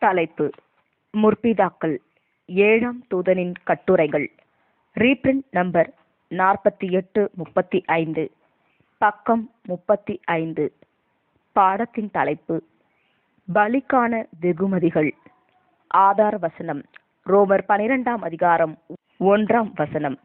தலைப்பு: முற்பிதாக்கள், 7ஆம் தூதனின் கட்டுரைகள். ரீப்ரிண்ட் நம்பர் 4835, பக்கம் 35. பாடத்தின் தலைப்பு: பலிக்கான வெகுமதிகள். ஆதார வசனம்: ரோமர் 12ஆம் அதிகாரம் 1ஆம் வசனம்.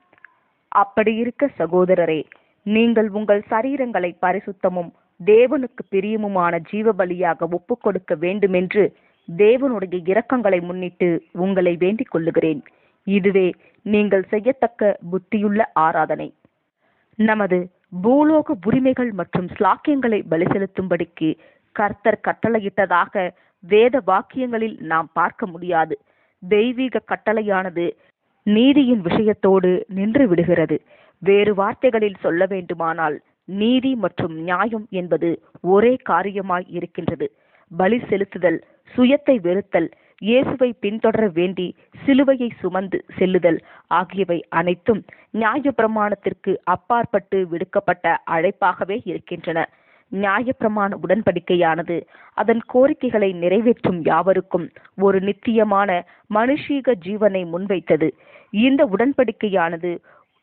அப்படியிருக்க சகோதரரே, நீங்கள் உங்கள் சரீரங்களை பரிசுத்தமும் தேவனுக்கு பிரியமுமான ஜீவ பலியாக ஒப்புக் கொடுக்க வேண்டுமென்று தேவனுடைய இரக்கங்களை முன்னிட்டு உங்களை வேண்டிக் கொள்ளுகிறேன். இதுவே நீங்கள் செய்யத்தக்க புத்தியுள்ள ஆராதனை. நமது பூலோக உரிமைகள் மற்றும் ஸ்லாக்கியங்களை பலி செலுத்தும்படிக்கு கர்த்தர் கட்டளையிட்டதாக வேத வாக்கியங்களில் நாம் பார்க்க முடியாது. தெய்வீக கட்டளையானது நீதியின் விஷயத்தோடு நின்று விடுகிறது. வேறு வார்த்தைகளில் சொல்ல வேண்டுமானால், நீதி மற்றும் நியாயம் என்பது ஒரே காரியமாய் இருக்கின்றது. பலி செலுத்துதல், சுயத்தை வெறுத்தல், இயேசுவை பின்தொடர வேண்டி சிலுவையை சுமந்து செல்லுதல் ஆகியவை அனைத்தும் நியாயப்பிரமாணத்திற்கு அப்பாற்பட்டு விடுக்கப்பட்ட அழைப்பாகவே இருக்கின்றன. நியாயப்பிரமாண உடன்படிக்கையானது அதன் கோரிக்கைகளை நிறைவேற்றும் யாவருக்கும் ஒரு நித்தியமான மனுஷீக ஜீவனை முன்வைத்தது. இந்த உடன்படிக்கையானது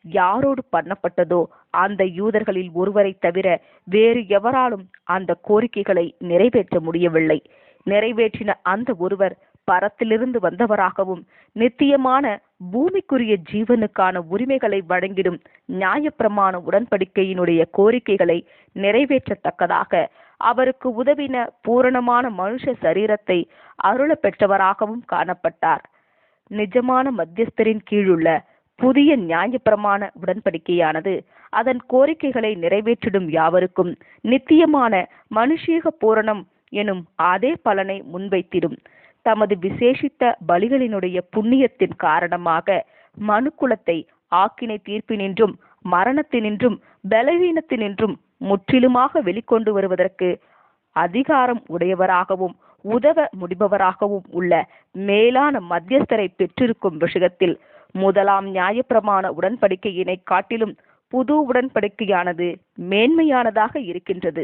யாரோடு பண்ணப்பட்டதோ அந்த யூதர்களில் ஒருவரை தவிர வேறு எவராலும் அந்த கோரிக்கைகளை நிறைவேற்ற முடியவில்லை. நிறைவேற்றின அந்த ஒருவர் பரத்திலிருந்து வந்தவராகவும் நித்தியமான பூமிக்குரிய ஜீவனுக்கான உரிமைகளை வழங்கிடும் நியாயப்பிரமாண உடன்படிக்கையினுடைய கோரிக்கைகளை நிறைவேற்றத்தக்கதாக அவருக்கு உதவின பூரணமான மனுஷ சரீரத்தை அருள பெற்றவராகவும் காணப்பட்டார். நிஜமான மத்தியஸ்தரின் கீழுள்ள புதிய நியாயப்பிரமாண உடன்படிக்கையானது அதன் கோரிக்கைகளை நிறைவேற்றிடும் யாவருக்கும் நித்தியமான மனுஷீக பூரணம் எனும் அதே பலனை முன்வைத்திடும். தமது விசேஷித்த பலிகளினுடைய புண்ணியத்தின் காரணமாக மனுக்குலத்தை ஆக்கினை தீர்ப்பினின்றும் மரணத்தினின்றும் பலவீனத்தினின்றும் முற்றிலுமாக வெளிக்கொண்டு வருவதற்கு அதிகாரம் உடையவராகவும் உதவ முடிபவராகவும் உள்ள மேலான மத்தியஸ்தரை பெற்றிருக்கும் விஷயத்தில் முதலாம் நியாயப்பிரமாண உடன்படிக்கையினை காட்டிலும் புது உடன்படிக்கையானது மேன்மையானதாக இருக்கின்றது.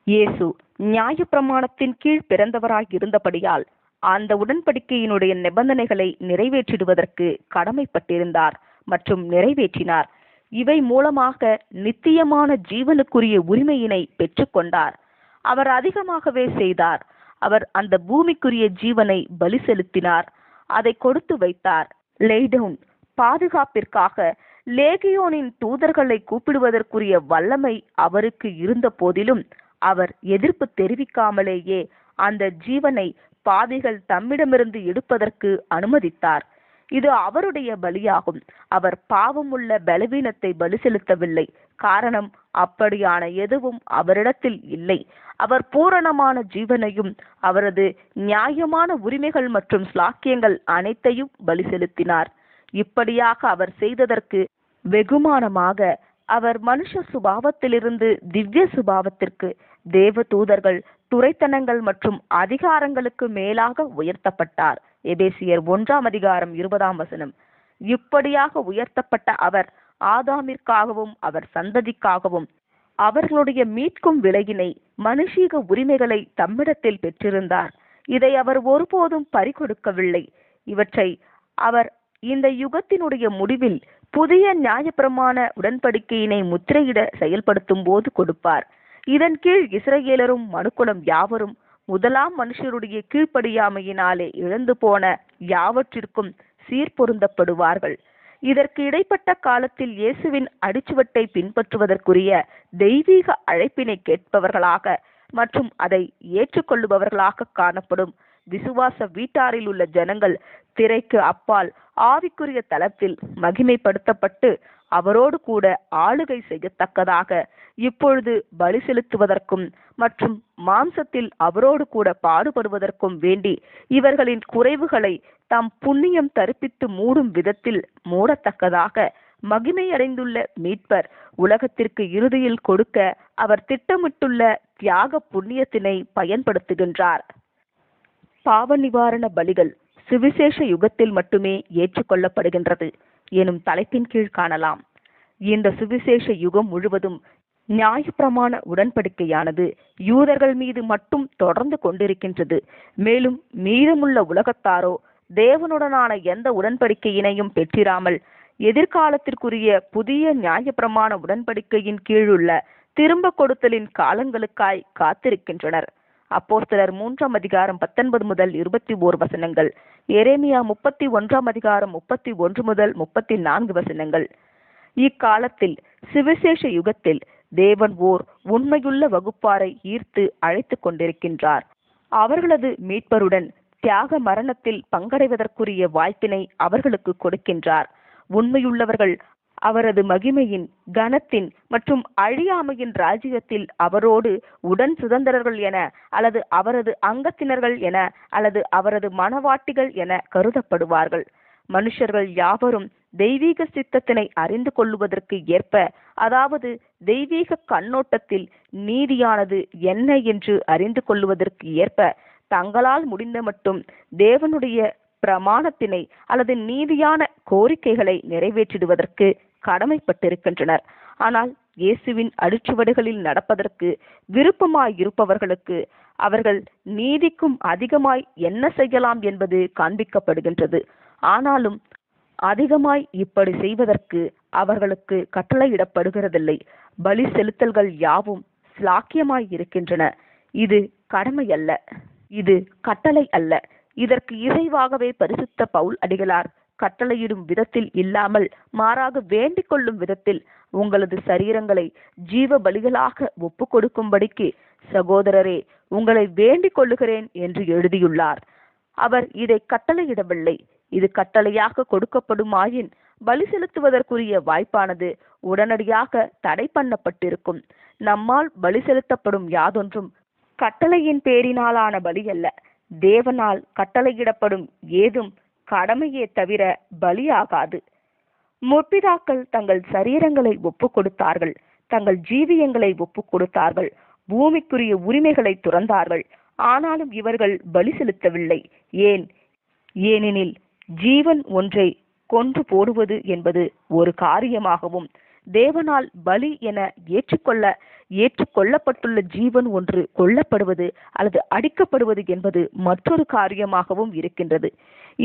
இயேசு நியாயப்பிரமாணத்தின் கீழ் பிறந்தவராய் இருந்தபடியால் அந்த உடன்படிக்கையினுடைய நிபந்தனைகளை நிறைவேற்றிடுவதற்கு கடமைப்பட்டிருந்தார் மற்றும் நிறைவேற்றினார். இவை மூலமாக நித்தியமான ஜீவனுக்குரிய உரிமையினை பெற்றுக்கொண்டார். அவர் அதிகமாகவே செய்தார். அவர் அந்த பூமிக்குரிய ஜீவனை பலி செலுத்தினார், அதை கொடுத்து வைத்தார். லேடவுன் பாதுகாப்பிற்காக லேகியோனின் தூதர்களை கூப்பிடுவதற்குரிய வல்லமை அவருக்கு இருந்த போதிலும் அவர் எதிர்ப்பு தெரிவிக்காமலேயே அந்த ஜீவனை பாவிகள் தம்மிடமிருந்து எடுப்பதற்கு அனுமதித்தார். இது அவருடைய பலியாகும். அவர் பாவமுள்ள பலவீனத்தை பலி செலுத்தவில்லை. காரணம், அப்படியான எதுவும் அவரிடத்தில் இல்லை. அவர் பூரணமான ஜீவனையும் அவரது நியாயமான உரிமைகள் மற்றும் ஸ்லாக்கியங்கள் அனைத்தையும் பலி செலுத்தினார். இப்படியாக அவர் செய்ததற்கு வெகுமானமாக அவர் மனுஷ சுபாவத்திலிருந்து திவ்ய சுபாவத்திற்கு, தேவ தூதர்கள், துரைத்தனங்கள் மற்றும் அதிகாரங்களுக்கு மேலாக உயர்த்தப்பட்டார். எபேசியர் 1ஆம் அதிகாரம் 20ஆம் வசனம். இப்படியாக உயர்த்தப்பட்ட அவர் ஆதாமிற்காகவும் அவர் சந்ததிக்காகவும் அவர்களுடைய மீட்கும் விலையினை, மனுஷீக உரிமைகளை தம்மிடத்தில் பெற்றிருந்தார். இதை அவர் ஒருபோதும் பறிகொடுக்கவில்லை. இவற்றை அவர் இந்த யுகத்தினுடைய முடிவில் புதிய நியாயப்பிரமாண உடன்படிக்கையினை முத்திரையிட செயல்படுத்தும் போது கொடுப்பார். இதன் கீழ் இஸ்ரவேலரும் மனுக்குலம் யாவரும் முதலாம் மனுஷருடைய கீழ்ப்படியாமையினாலே இழந்து போன யாவற்றிற்கும் சீர்பொருந்தப்படுவார்கள். இதற்கு இடைப்பட்ட காலத்தில் இயேசுவின் அடிச்சுவட்டை பின்பற்றுவதற்குரிய தெய்வீக அழைப்பினை கேட்பவர்களாக மற்றும் அதை ஏற்றுக்கொள்ளுபவர்களாக காணப்படும் விசுவாச வீட்டாரில் உள்ள ஜனங்கள் திரைக்கு அப்பால் ஆவிக்குரிய தளத்தில் மகிமைப்படுத்தப்பட்டு அவரோடு கூட ஆளுகை செய்யத்தக்கதாக இப்பொழுது பலி செலுத்துவதற்கும் மற்றும் மாம்சத்தில் அவரோடு கூட பாடுபடுவதற்கும் வேண்டி இவர்களின் குறைவுகளை தம் புண்ணியம் தரிப்பித்து மூடும் விதத்தில் மூடத்தக்கதாக மகிமையடைந்துள்ள மீட்பர் உலகத்திற்கு இறுதியில் கொடுக்க அவர் திட்டமிட்டுள்ள தியாக புண்ணியத்தினை பயன்படுத்துகின்றார். பாவ நிவாரண பலிகள் சுவிசேஷ யுகத்தில் மட்டுமே ஏற்றுக்கொள்ளப்படுகின்றது எனும் தலைப்பின் கீழ் காணலாம். இந்த சுவிசேஷ யுகம் முழுவதும் நியாயப்பிரமாண உடன்படிக்கையானது யூதர்கள் மீது மட்டும் தொடர்ந்து கொண்டிருக்கின்றது. மேலும் மீதமுள்ள உலகத்தாரோ தேவனுடனான எந்த உடன்படிக்கையினையும் பெற்றிராமல் எதிர்காலத்திற்குரிய புதிய நியாயப்பிரமாண உடன்படிக்கையின் கீழுள்ள திரும்ப கொடுத்தலின் காலங்களுக்காய் காத்திருக்கின்றனர். அப்போஸ்தலர் 3 முதல் 21 வசனங்கள், எரேமியா 31 31 முதல் 34 வசனங்கள். இக்காலத்தில் சுவிசேஷ யுகத்தில் தேவன் ஓர் உண்மையுள்ள வகுப்பாரை ஈர்த்து அழைத்து கொண்டிருக்கின்றார். அவர்களது மீட்பருடன் தியாக மரணத்தில் பங்கடைவதற்குரிய வாய்ப்பினை அவர்களுக்கு கொடுக்கின்றார். உண்மையுள்ளவர்கள் அவரது மகிமையின், கனத்தின் மற்றும் அழியாமையின் ராஜ்யத்தில் அவரோடு உடன் சுதந்திரர்கள் என, அல்லது அவரது அங்கத்தினர்கள் என, அல்லது அவரது மனவாட்டிகள் என கருதப்படுவார்கள். மனுஷர்கள் யாவரும் தெய்வீக சித்தத்தினை அறிந்து கொள்ளுவதற்கு ஏற்ப, அதாவது தெய்வீக கண்ணோட்டத்தில் நீதியானது என்ன என்று அறிந்து கொள்ளுவதற்கு ஏற்ப, தங்களால் முடிந்த மட்டும் தேவனுடைய பிரமாணத்தினை அல்லது நீதியான கோரிக்கைகளை நிறைவேற்றிடுவதற்கு கடமைப்பட்டிருக்கின்றனர். ஆனால் இயேசுவின் அடிச்சுவடுகளில் நடப்பதற்கு விருப்பமாயிருப்பவர்களுக்கு அவர்கள் நீதிக்கும் அதிகமாய் என்ன செய்யலாம் என்பது காண்பிக்கப்படுகின்றது. ஆனாலும் அதிகமாய் இப்படி செய்வதற்கு அவர்களுக்கு கட்டளையிடப்படுகிறதில்லை. பலி செலுத்தல்கள் யாவும் ஸ்லாக்கியமாய் இருக்கின்றன. இது கடமை அல்ல, இது கட்டளை அல்ல. இதற்கு இசைவாகவே பரிசுத்த பவுல் அடிகளார் கட்டளையிடும் விதத்தில் இல்லாமல் மாறாக வேண்டிக் கொள்ளும் விதத்தில் உங்களது சரீரங்களை ஜீவ பலிகளாக ஒப்பு கொடுக்கும்படிக்கு சகோதரரே உங்களை வேண்டிக் கொள்ளுகிறேன் என்று எழுதியுள்ளார். அவர் இதை கட்டளையிடவில்லை. இது கட்டளையாக கொடுக்கப்படுமாயின் பலி செலுத்துவதற்குரிய வாய்ப்பானது உடனடியாக தடை பண்ணப்பட்டிருக்கும். நம்மால் பலி செலுத்தப்படும் யாதொன்றும் கட்டளையின் பேரினாலான பலி அல்ல. தேவனால் கட்டளையிடப்படும் ஏதும் கடமையே தவிர பலியாகாது. முற்பிதாக்கள் தங்கள் சரீரங்களை ஒப்பு கொடுத்தார்கள், தங்கள் ஜீவியங்களை ஒப்பு கொடுத்தார்கள், பூமிக்குரிய உரிமைகளை துறந்தார்கள். ஆனாலும் இவர்கள் பலி செலுத்தவில்லை. ஏனெனில் ஜீவன் ஒன்றை கொன்று போடுவது என்பது ஒரு காரியமாகவும், தேவனால் பலி என ஏற்றுக்கொள்ளப்பட்டுள்ள ஜீவன் ஒன்று கொல்லப்படுவது அல்லது அடிக்கப்படுவது என்பது மற்றொரு காரியமாகவும் இருக்கின்றது.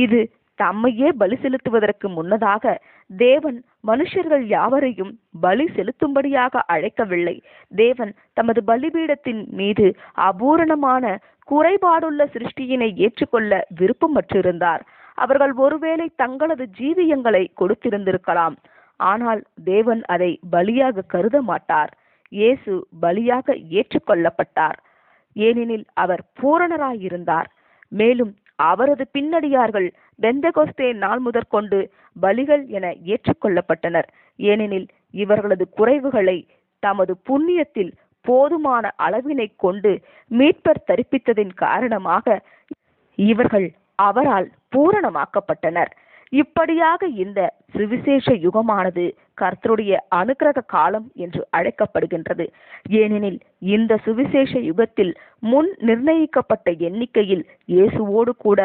இது தம்மையே பலி செலுத்துவதற்கு முன்னதாக தேவன் மனுஷர்கள் யாவரையும் பலி செலுத்தும்படியாக அழைக்கவில்லை. தேவன் தமது பலிபீடத்தின் மீது அபூரணமான குறைபாடுள்ள சிருஷ்டியினை ஏற்றுக்கொள்ள விருப்பமற்றிருந்தார். அவர்கள் ஒருவேளை தங்களது ஜீவியங்களை கொடுத்திருந்திருக்கலாம். ஆனால் தேவன் அதை பலியாக கருத மாட்டார். இயேசு பலியாக ஏற்றுக்கொள்ளப்பட்டார். ஏனெனில் அவர் பூரணராயிருந்தார். மேலும் அவரது பின்னடியார்கள் பெந்தெகொஸ்தே நாள் முதற்கொண்டு பலிகள் என ஏற்றுக்கொள்ளப்பட்டனர். ஏனெனில் இவர்களது குறைவுகளை தமது புண்ணியத்தில் போதுமான அளவினை கொண்டு மீட்பர் தரிப்பித்ததின் காரணமாக இவர்கள் அவரால் பூரணமாக்கப்பட்டனர். இப்படியாக இந்த சுவிசேஷ யுகமானது கர்த்தருடைய அனுக்கிரக காலம் என்று அழைக்கப்படுகின்றது. ஏனெனில் இந்த சுவிசேஷ யுகத்தில் முன் நிர்ணயிக்கப்பட்ட எண்ணிக்கையில் இயேசுவோடு கூட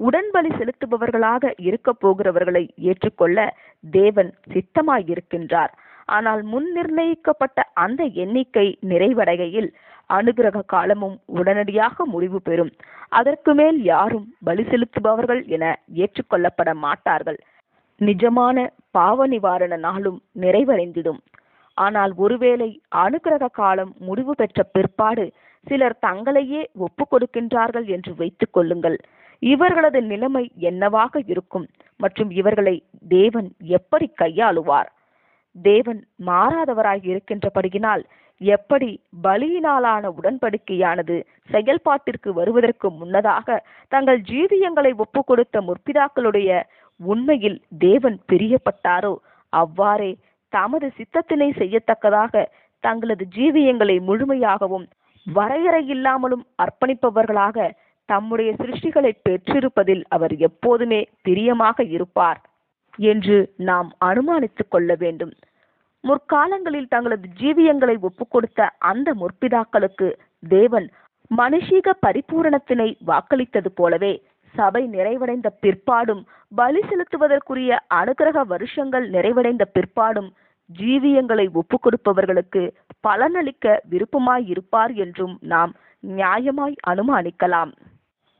உடன்பலி செலுத்துபவர்களாக இருக்க போகிறவர்களை ஏற்றுக்கொள்ள தேவன் சித்தமாயிருக்கின்றார். ஆனால் முன் நிர்ணயிக்கப்பட்ட அந்த எண்ணிக்கை நிறைவடைகையில் அனுக்கிரக காலமும் உடனடியாக முடிவு பெறும். அதற்கு மேல் யாரும் பலி செலுத்துபவர்கள் என ஏற்றுக்கொள்ளப்பட மாட்டார்கள். நிஜமான பாவ நிவாரண நாளும் நிறைவடைந்திடும். ஆனால் ஒருவேளை அனுக்கிரக காலம் முடிவு பெற்ற பிற்பாடு சிலர் தங்களையே ஒப்பு கொடுக்கின்றார்கள் என்று வைத்துக் கொள்ளுங்கள். இவர்களது நிலைமை என்னவாக இருக்கும் மற்றும் இவர்களை தேவன் எப்படி கையாளுவார்? தேவன் மாறாதவராய் இருக்கின்றபடியினால் எப்படி பலியினாலான உடன்படிக்கையானது செயல்பாட்டிற்கு வருவதற்கு முன்னதாக தங்கள் ஜீவியங்களை ஒப்பு கொடுத்த முற்பிதாக்களுடைய உண்மையில் தேவன் பிரியப்பட்டாரோ, அவ்வாறே தமது சித்தத்தினை செய்யத்தக்கதாக தங்களது ஜீவியங்களை முழுமையாகவும் வரையறையில்லாமலும் அர்ப்பணிப்பவர்களாக தம்முடைய சிருஷ்டிகளை பெற்றிருப்பதில் அவர் எப்போதுமே பிரியமாக இருப்பார் என்று நாம் அனுமானித்துக் கொள்ள வேண்டும். முற்காலங்களில் தங்களது ஜீவியங்களை ஒப்புக் கொடுத்த அந்த முற்பிதாக்களுக்கு தேவன் மனுஷீக பரிபூரணத்தினை வாக்களித்தது போலவே சபை நிறைவடைந்த பிற்பாடும் பலி செலுத்துவதற்குரிய அனுக்கிரக வருஷங்கள் நிறைவடைந்த பிற்பாடும் ஜீவியங்களை ஒப்புக் கொடுப்பவர்களுக்கு பலனளிக்க விருப்பமாய் இருப்பார் என்றும் நாம் நியாயமாய் அனுமானிக்கலாம்.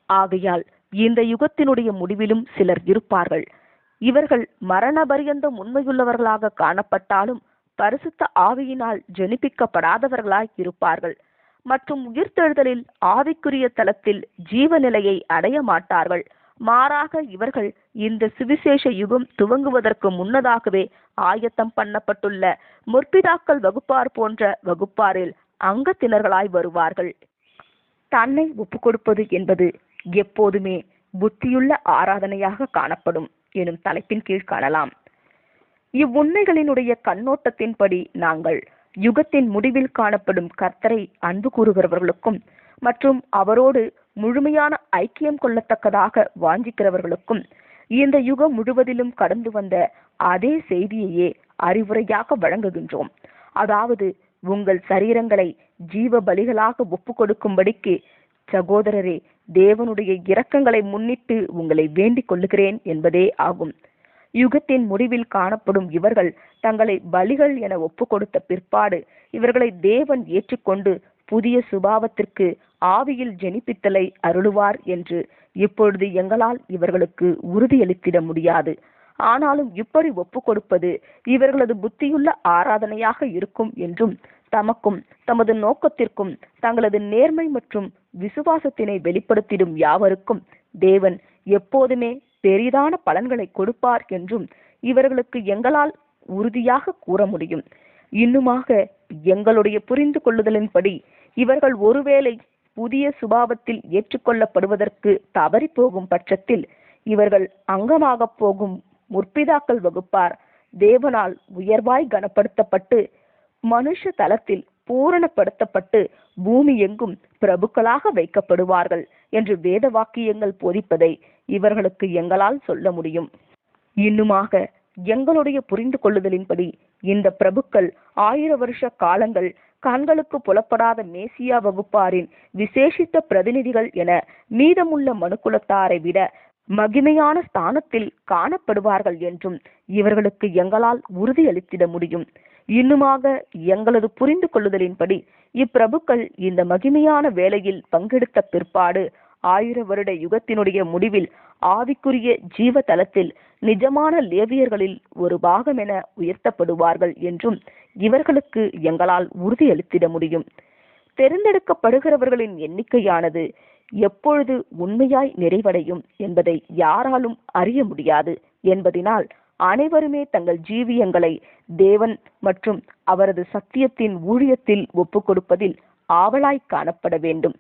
ஆகையால் இந்த யுகத்தினுடைய முடிவிலும் சிலர் இருப்பார்கள். இவர்கள் மரண பரியந்தம் உண்மையுள்ளவர்களாக காணப்பட்டாலும் பரிசுத்த ஆவியினால் ஜெனிப்பிக்கப்படாதவர்களாய் இருப்பார்கள் மற்றும் உயிர்த்தெழுதலில் ஆவிக்குரிய தலத்தில் ஜீவநிலையை அடைய மாட்டார்கள். மாறாக இவர்கள் இந்த சுவிசேஷ யுகம் துவங்குவதற்கு முன்னதாகவே ஆயத்தம் பண்ணப்பட்டுள்ள முற்பிதாக்கள் வகுப்பார் போன்ற வகுப்பாரில் அங்கத்தினர்களாய் வருவார்கள். தன்னை ஒப்புக் கொடுப்பது என்பது எப்போதுமே புத்தியுள்ள ஆராதனையாக காணப்படும் எனும் தலைப்பின் கீழ் காணலாம். இவ்வுண்மைகளினுடைய கண்ணோட்டத்தின்படி நாங்கள் யுகத்தின் முடிவில் காணப்படும் கர்த்தரை அன்பு கூறுகிறவர்களுக்கும் மற்றும் அவரோடு முழுமையான ஐக்கியம் கொள்ளத்தக்கதாக வாஞ்சிக்கிறவர்களுக்கும் இந்த யுகம் முழுவதிலும் கடந்து வந்த அதே செய்தியையே அறிவுரையாக வழங்குகின்றோம். அதாவது, உங்கள் சரீரங்களை ஜீவ பலிகளாக ஒப்பு கொடுக்கும்படிக்கு சகோதரரே, தேவனுடைய இரக்கங்களை முன்னிட்டு உங்களை வேண்டிக் கொள்ளுகிறேன் என்பதே ஆகும். யுகத்தின் முடிவில் காணப்படும் இவர்கள் தங்களை பலிகள் என ஒப்பு கொடுத்த பிற்பாடு இவர்களை தேவன் ஏற்றுக்கொண்டு புதிய சுபாவத்திற்கு ஆவியில் ஜெனிப்பித்தலை அருளுவார் என்று இப்பொழுது எங்களால் இவர்களுக்கு உறுதியளித்திட முடியாது. ஆனாலும் இப்படி ஒப்பு கொடுப்பது இவர்களது புத்தியுள்ள ஆராதனையாக இருக்கும் என்றும் தமக்கும் தமது நோக்கத்திற்கும் தங்களது நேர்மை மற்றும் விசுவாசத்தினை வெளிப்படுத்திடும் யாவருக்கும் தேவன் எப்போதுமே பெரிதான பலன்களை கொடுப்பார் என்றும் இவர்களுக்கு எங்களால் உறுதியாக கூற முடியும். இன்னுமாக எங்களுடைய புரிந்து கொள்ளுதலின்படி இவர்கள் ஒருவேளை புதிய சுபாவத்தில் ஏற்றுக்கொள்ளப்படுவதற்கு தவறி போகும் பட்சத்தில் இவர்கள் அங்கமாக போகும் முற்பிதாக்கள் வகுப்பார் தேவனால் உயர்வாய் கனப்படுத்தப்பட்டு மனுஷ தலத்தில் பூரணப்படுத்தப்பட்டு பூமி எங்கும் பிரபுக்களாக வைக்கப்படுவார்கள் என்று வேத வாக்கியங்கள் போதிப்பதை இவர்களுக்கு எங்களால் சொல்ல முடியும். இன்னுமாக எங்களுடைய புரிந்து கொள்ளுதலின்படி இந்த பிரபுக்கள் 1000 வருஷ காலங்கள் கண்களுக்கு புலப்படாத மேசியா வகுப்பாரின் விசேஷித்த பிரதிநிதிகள் என மீதமுள்ள மனுக்குலத்தாரை விட மகிமையான ஸ்தானத்தில் காணப்படுவார்கள் என்றும் இவர்களுக்கு எங்களால் உறுதியளித்திட முடியும். இன்னுமாக எங்களது புரிந்து கொள்ளுதலின்படி இப்பிரபுக்கள் இந்த மகிமையான வேளையில் பங்கெடுத்த பிற்பாடு 1000 வருட யுகத்தினுடைய முடிவில் ஆவிக்குரிய ஜீவ தலத்தில் நிஜமான லேவியர்களில் ஒரு பாகம் என உயர்த்தப்படுவார்கள் என்றும் இவர்களுக்கு எங்களால் உறுதியளித்திட முடியும். தேர்ந்தெடுக்கப்படுகிறவர்களின் எண்ணிக்கையானது எப்பொழுது உண்மையாய் நிறைவடையும் என்பதை யாராலும் அறிய முடியாது என்பதினால் அனைவருமே தங்கள் ஜீவியங்களை தேவன் மற்றும் அவரது சத்தியத்தின் ஊழியத்தில் ஒப்புக் கொடுப்பதில் ஆவலாய் காணப்பட வேண்டும்.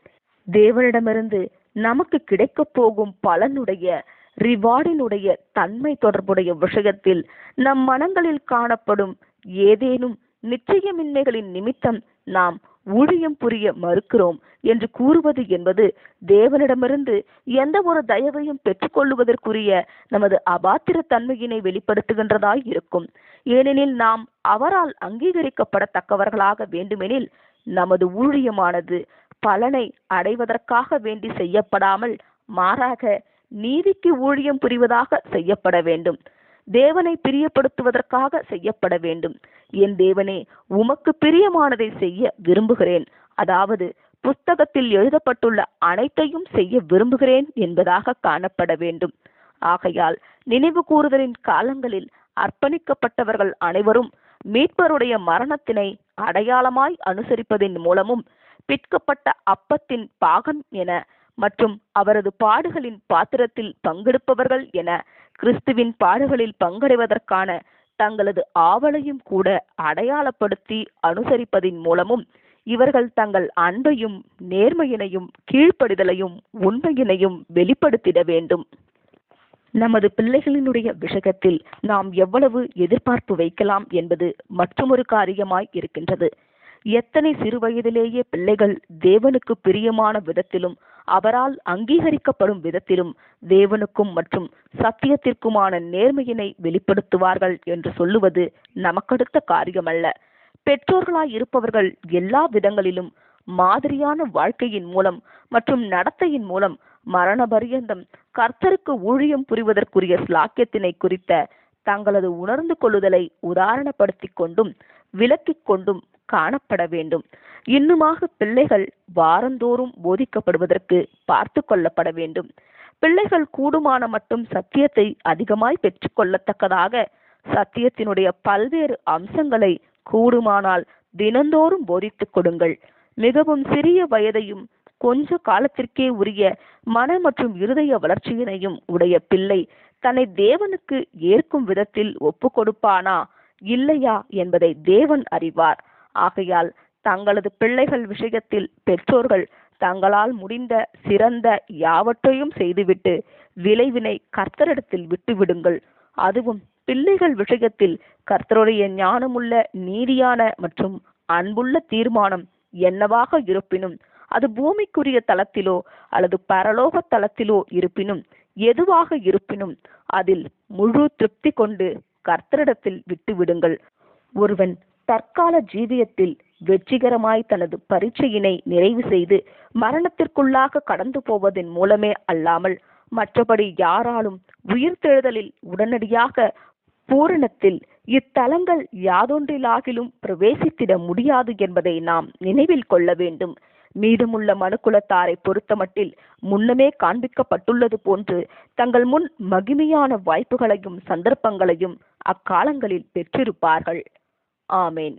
தேவனிடமிருந்து நமக்கு கிடைக்கப் போகும் பலனுடைய ரிவார்டினுடைய தன்மை தொடர்புடைய விஷயத்தில் நம் மனங்களில் காணப்படும் ஏதேனும் நிச்சயமின்மைகளின் நிமித்தம் நாம் ஊழியம் புரிய மறுக்கிறோம் என்று கூறுவது என்பது தேவனிடமிருந்து எந்த ஒரு தயவையும் பெற்றுக்கொள்வதற்குரிய நமது அபாத்திர தன்மையினை வெளிப்படுத்துகின்றதாய் இருக்கும். ஏனெனில் நாம் அவரால் அங்கீகரிக்கப்படத்தக்கவர்களாக வேண்டுமெனில் நமது ஊழியமானது பலனை அடைவதற்காக வேண்டி செய்யப்படாமல் மாறாக நீதிக்கு ஊழியம் புரிவதாக செய்யப்பட வேண்டும். தேவனை பிரியப்படுத்துவதற்காக செய்யப்பட வேண்டும். என் தேவனே, உமக்கு பிரியமானதை செய்ய விரும்புகிறேன், அதாவது புஸ்தகத்தில் எழுதப்பட்டுள்ள அனைத்தையும் செய்ய விரும்புகிறேன் என்பதாக காணப்பட வேண்டும். ஆகையால் நினைவு கூறுதலின் காலங்களில் அர்ப்பணிக்கப்பட்டவர்கள் அனைவரும் மீட்பருடைய மரணத்தினை அடையாளமாய் அனுசரிப்பதன் மூலமும் பிற்கப்பட்ட அப்பத்தின் பாகம் என மற்றும் அவரது பாடுகளின் பாத்திரத்தில் பங்கெடுப்பவர்கள் என கிறிஸ்துவின் பாடுகளில் பங்கடைவதற்கான தங்களது ஆவலையும் கூட அடையாளப்படுத்தி அனுசரிப்பதின் மூலமும் இவர்கள் தங்கள் அன்பையும் நேர்மையினையும் கீழ்ப்படிதலையும் உண்மையினையும் வெளிப்படுத்திட வேண்டும். நமது பிள்ளைகளினுடைய விஷயத்தில் நாம் எவ்வளவு எதிர்பார்ப்பு வைக்கலாம் என்பது மற்றொரு காரியமாய் இருக்கின்றது. எத்தனை சிறு வயதிலேயே பிள்ளைகள் தேவனுக்கு பிரியமான விதத்திலும் அவரால் அங்கீகரிக்கப்படும் விதத்திலும் தேவனுக்கும் மற்றும் சத்தியத்திற்குமான நேர்மையினை வெளிப்படுத்துவார்கள் என்று சொல்லுவது நமக்கடுத்த காரியமல்ல. பெற்றோர்களாய் இருப்பவர்கள் எல்லா விதங்களிலும் மாதிரியான வாழ்க்கையின் மூலம் மற்றும் நடத்தையின் மூலம் மரண பரியந்தம் கர்த்தருக்கு ஊழியம் புரிவதற்குரிய ஸ்லாக்கியத்தினை குறித்த தங்களது உணர்ந்து கொள்ளுதலை உதாரணப்படுத்திக் கொண்டும் விளக்கிக் கொண்டும் காணப்பட வேண்டும். இன்னுமாக பிள்ளைகள் வாரந்தோறும் போதிக்கப்படுவதற்கு பார்த்து கொள்ளப்பட வேண்டும். பிள்ளைகள் கூடுமான மட்டும் சத்தியத்தை அதிகமாய் பெற்றுக்கொள்ளத்தக்கதாக சத்தியத்தினுடைய பல்வேறு அம்சங்களை கூடுமானால் தினந்தோறும் போதித்துக் கொடுங்கள். மிகவும் சிறிய வயதையும் கொஞ்ச காலத்திற்கே உரிய மன மற்றும் இருதய வளர்ச்சியினையும் உடைய பிள்ளை தன்னை தேவனுக்கு ஏற்கும் விதத்தில் ஒப்பு கொடுப்பானா இல்லையா என்பதை தேவன் அறிவார். ஆகையால் தங்களது பிள்ளைகள் விஷயத்தில் பெற்றோர்கள் தங்களால் முடிந்த சிறந்த யாவற்றையும் செய்துவிட்டு விளைவினை கர்த்தரிடத்தில் விட்டுவிடுங்கள். அதுவும் பிள்ளைகள் விஷயத்தில் கர்த்தருடைய ஞானமுள்ள நீதியான மற்றும் அன்புள்ள தீர்மானம் என்னவாக இருப்பினும், அது பூமிக்குரிய தளத்திலோ அல்லது பரலோக தளத்திலோ இருப்பினும், எதுவாக இருப்பினும் அதில் முழு திருப்தி கொண்டு கர்த்தரிடத்தில் விட்டுவிடுங்கள். ஒருவன் தற்கால ஜீவியத்தில் வெற்றிகரமாய் தனது பரீட்சையினை நிறைவு செய்து மரணத்திற்குள்ளாக கடந்து போவதன் மூலமே அல்லாமல் மற்றபடி யாராலும் உயிர்த்தெழுதலில் உடனடியாக பூரணத்தில் இத்தலங்கள் யாதொன்றிலாகிலும் பிரவேசித்திட முடியாது என்பதை நாம் நினைவில் கொள்ள வேண்டும். மீதமுள்ள மனுக்குலத்தாரை பொறுத்தமட்டில் முன்னமே காண்பிக்கப்பட்டுள்ளது போன்று தங்கள் முன் மகிமையான வாய்ப்புகளையும் சந்தர்ப்பங்களையும் அக்காலங்களில் பெற்றிருப்பார்கள். ஆமேன்.